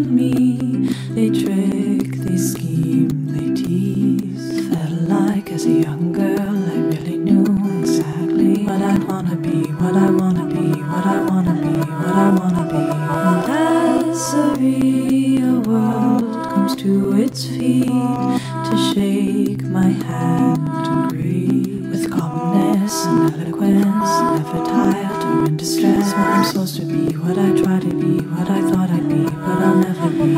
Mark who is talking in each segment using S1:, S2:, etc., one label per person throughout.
S1: me. They trick, they scheme, they tease. Felt like as a young girl I really knew exactly what I wanna be, what I wanna be, what I wanna be, what I wanna be. And as a real world comes to its feet to shake my hand and greet with calmness and eloquence, never tired or in distress. What I'm supposed to be, what I try to be, what I thought I'd be, but I'll never be.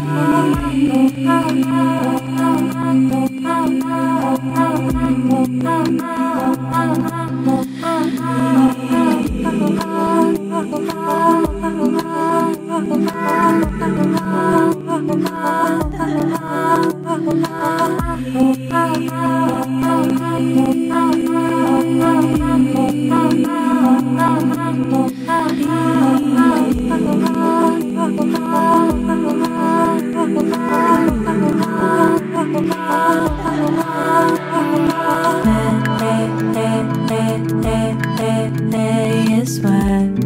S1: Is what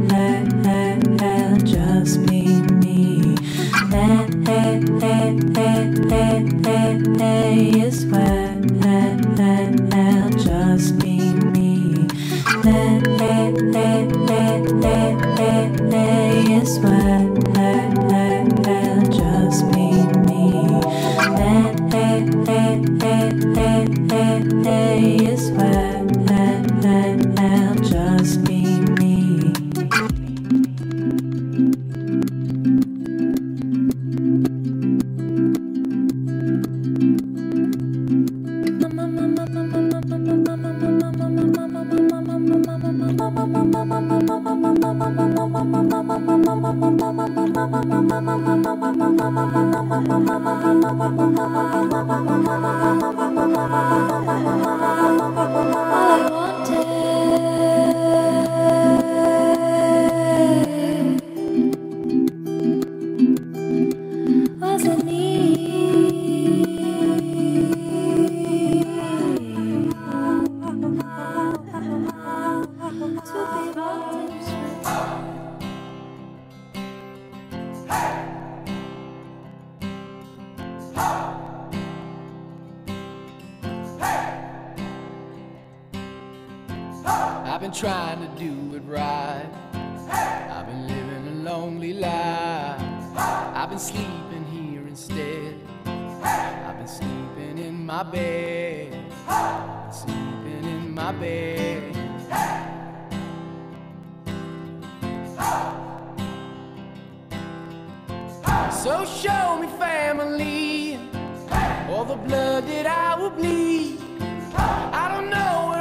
S1: just be me. Is what just be me. Is what just be me. Is what just be me.
S2: I've been trying to do it right. I've been living a lonely life. I've been sleeping here instead. I've been sleeping in my bed. Sleeping in my bed. So show me family, all the blood that I will bleed. I don't know